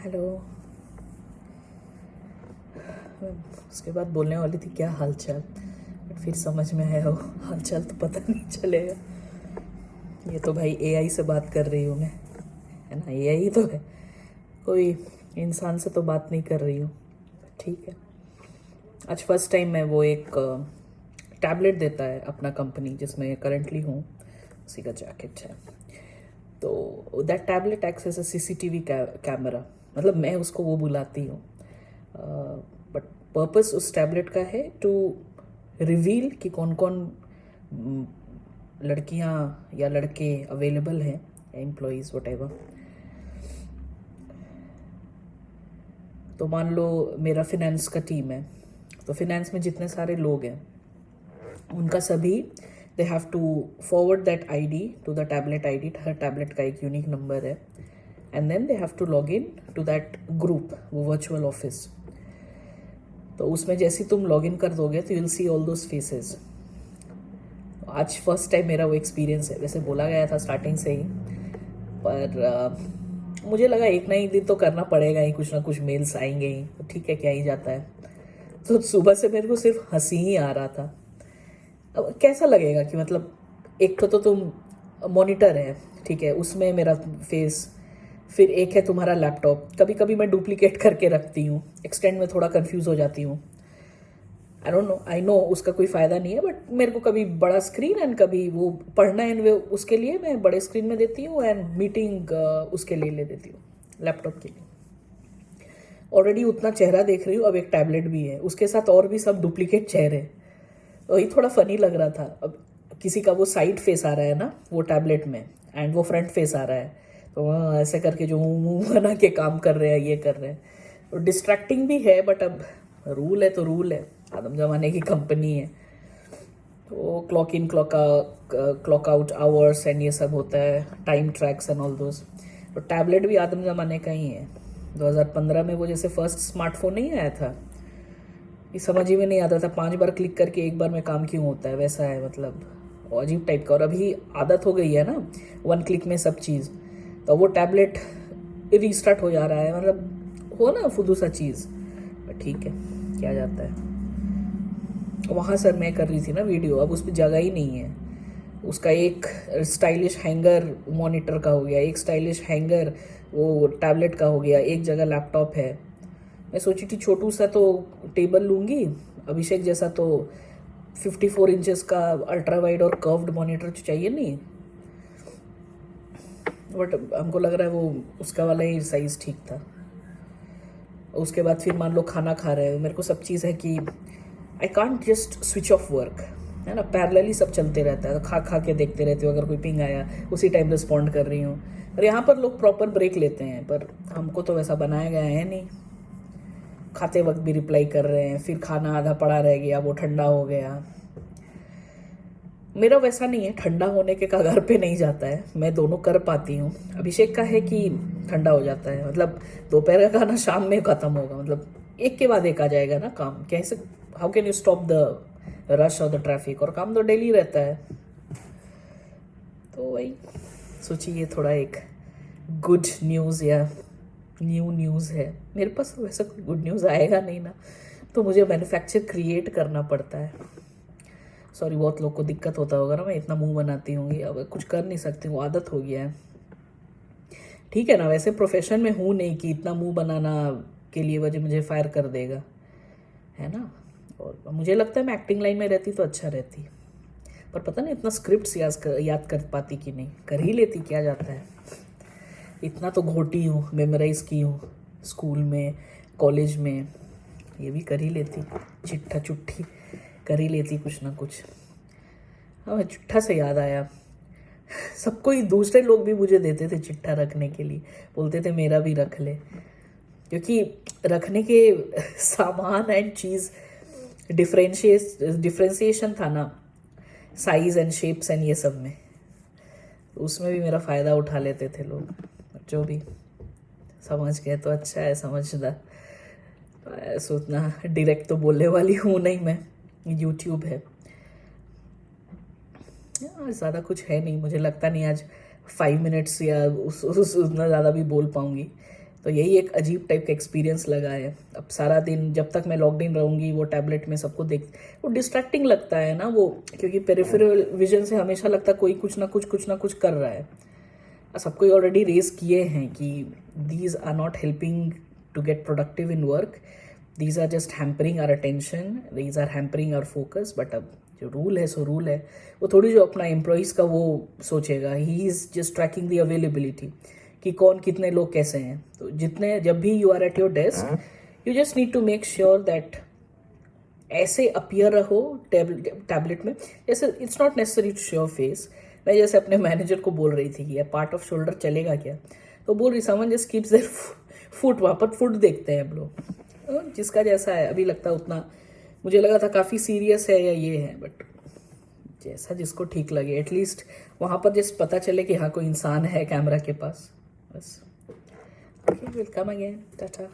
Hello. उसके बाद बोलने वाली थी क्या हालचाल, बट फिर समझ में आया वो हालचाल तो पता नहीं चलेगा। ये तो भाई एआई से बात कर रही हूँ मैं, है ना। एआई तो है, कोई इंसान से तो बात नहीं कर रही हूँ। ठीक है। आज फर्स्ट टाइम मैं वो एक टैबलेट देता है अपना कंपनी जिसमें करंटली हूँ, उसी का जैकेट है। तो that tablet acts as a CCTV camera, मतलब मैं उसको वो बुलाती हूँ, बट पर्पस उस टैबलेट का है टू रिवील कि कौन कौन लड़कियां या लड़के अवेलेबल हैं या एम्प्लॉयज़ वट। तो मान लो मेरा फिनेंस का टीम है, तो फिनेंस में जितने सारे लोग हैं उनका सभी they have to forward that ID to the tablet ID. हर टैबलेट का एक यूनिक नंबर है, and then they have to log in to that group, वो वर्चुअल ऑफिस। तो उसमें जैसे तुम लॉग इन कर दोगे तो you will see all those faces. आज फर्स्ट टाइम मेरा वो एक्सपीरियंस है। वैसे बोला गया था स्टार्टिंग से ही, पर मुझे लगा एक ना एक दिन तो करना पड़ेगा ही, कुछ ना कुछ मेल्स आएंगे ही, तो ठीक है क्या ही जाता है। तो सुबह से मेरे को सिर्फ हंसी ही आ रहा था। अब कैसा लगेगा कि मतलब एक तो तुम मॉनिटर है, ठीक है, उसमें मेरा फेस, फिर एक है तुम्हारा लैपटॉप। कभी कभी मैं डुप्लीकेट करके रखती हूँ, एक्सटेंड में थोड़ा कंफ्यूज हो जाती हूँ। आई नो उसका कोई फ़ायदा नहीं है, बट मेरे को कभी बड़ा स्क्रीन एंड कभी वो पढ़ना है, वो उसके लिए मैं बड़े स्क्रीन में देती हूँ, एंड मीटिंग उसके लिए ले देती हूँ, लैपटॉप के लिए। ऑलरेडी उतना चेहरा देख रही हूँ, अब एक टैबलेट भी है उसके साथ, और भी सब डुप्लीकेट चेहरे। वही थोड़ा फनी लग रहा था। अब किसी का वो साइड फेस आ रहा है ना वो टैबलेट में, एंड वो फ्रंट फेस आ रहा है, तो ऐसे करके जो मुंह बना के काम कर रहे हैं, ये कर रहे हैं, तो डिस्ट्रैक्टिंग भी है। बट अब रूल है तो रूल है, आदम जमाने की कंपनी है, तो clock in clock out hours and ये सब होता है, time tracks and all those. तो टैबलेट भी आदम जमाने का ही है। 2015 में वो जैसे फर्स्ट स्मार्टफोन नहीं आया था, ये समझ ही में नहीं आता था 5 बार क्लिक करके एक बार में काम क्यों होता है, वैसा है मतलब अजीब टाइप का। और अभी आदत हो गई है ना 1 क्लिक में सब चीज़, तो वो टैबलेट रीस्टार्ट हो जा रहा है, मतलब हो ना फुदू सा चीज़। ठीक है क्या जाता है। वहाँ सर मैं कर रही थी ना वीडियो, अब उस पर जगह ही नहीं है। उसका एक स्टाइलिश हैंगर मॉनिटर का हो गया, एक स्टाइलिश हैंगर वो टैबलेट का हो गया, एक जगह लैपटॉप है। मैं सोची थी छोटू सा तो टेबल लूँगी अभिषेक जैसा, तो 54 इंचेस का अल्ट्रा वाइड और कर्व्ड मॉनिटर चाहिए नहीं, बट हमको लग रहा है वो उसका वाला ही साइज़ ठीक था। उसके बाद फिर मान लो खाना खा रहे हो, मेरे को सब चीज़ है कि I can't just switch off work, है ना, पैरेलली सब चलते रहता है, तो खा खा के देखते रहते हो, अगर कोई पिंग आया उसी टाइम रिस्पॉन्ड कर रही हूँ। और यहाँ पर लोग प्रॉपर ब्रेक लेते हैं, पर हमको तो वैसा बनाया गया है नहीं। खाते वक्त भी रिप्लाई कर रहे हैं, फिर खाना आधा पड़ा रह गया, वो ठंडा हो गया। मेरा वैसा नहीं है, ठंडा होने के कगार पे नहीं जाता है, मैं दोनों कर पाती हूँ। अभिषेक का है कि ठंडा हो जाता है, मतलब दोपहर का खाना शाम में खत्म होगा, मतलब एक के बाद एक आ जाएगा ना काम, कैसे, how can you stop the rush और द ट्रैफिक, और काम तो डेली रहता है। तो वही सोचिए ये थोड़ा एक गुड न्यूज़ या न्यू न्यूज़ है। मेरे पास वैसा कोई गुड न्यूज़ आएगा नहीं ना, तो मुझे मैन्युफैक्चर क्रिएट करना पड़ता है। सॉरी, बहुत लोग को दिक्कत होता होगा ना, मैं इतना मुंह बनाती होंगी, अब कुछ कर नहीं सकती हूँ, आदत हो गया है। ठीक है ना, वैसे प्रोफेशन में हूँ नहीं कि इतना मुंह बनाना के लिए वजह मुझे फायर कर देगा, है ना। और मुझे लगता है मैं एक्टिंग लाइन में रहती तो अच्छा रहती, पर पता नहीं इतना स्क्रिप्ट याद कर पाती कि नहीं, कर ही लेती क्या जाता है। इतना तो घोटी हूँ, मेमोराइज की हूँ स्कूल में, कॉलेज में, ये भी कर ही लेती, चिट्ठा चुट्ठी कर ही लेती कुछ ना कुछ। हाँ, चिट्ठा से याद आया, सबको ही दूसरे लोग भी मुझे देते थे चिट्ठा रखने के लिए, बोलते थे मेरा भी रख ले, क्योंकि रखने के सामान एंड चीज़ डिफ्रेंशिएशन था ना, साइज एंड शेप्स एंड ये सब में, उसमें भी मेरा फ़ायदा उठा लेते थे लोग। जो भी समझ गए तो अच्छा है, समझदार। सोचना डायरेक्ट तो बोलने वाली हूँ नहीं मैं, यूट्यूब है। ज़्यादा कुछ है नहीं, मुझे लगता नहीं आज 5 मिनट्स या उतना ज़्यादा भी बोल पाऊँगी। तो यही एक अजीब टाइप का एक्सपीरियंस लगा है। अब सारा दिन जब तक मैं लॉकड इन रहूँगी वो टैबलेट में सबको देख, वो डिस्ट्रैक्टिंग लगता है ना वो, क्योंकि पेरिफेरल विजन से हमेशा लगता है कोई कुछ ना कुछ कर रहा है। सबको ऑलरेडी रेज किए हैं कि these are not helping to get productive in work, these are just hampering our attention, these are hampering our focus. But अब जो रूल है सो रूल है, वो थोड़ी जो अपना एम्प्लॉयज़ का वो सोचेगा, he is just tracking the availability कि कौन कितने लोग कैसे हैं। तो जितने जब भी you are at your desk, you just need to make sure that ऐसे अपीयर रहो टैबलेट में, जैसे it's not necessary to show face. मैं जैसे अपने मैनेजर को बोल रही थी कि पार्ट ऑफ शोल्डर चलेगा क्या, तो बोल रही समन जस्ट कीप्स देयर फुट, वहाँ पर फुट देखते हैं हम लोग, जिसका जैसा है। अभी लगता उतना मुझे लगा था काफ़ी सीरियस है या ये है, बट जैसा जिसको ठीक लगे, एटलीस्ट वहाँ पर जस्ट पता चले कि हाँ कोई इंसान है कैमरा के पास, बस। Okay, will come again, Tata.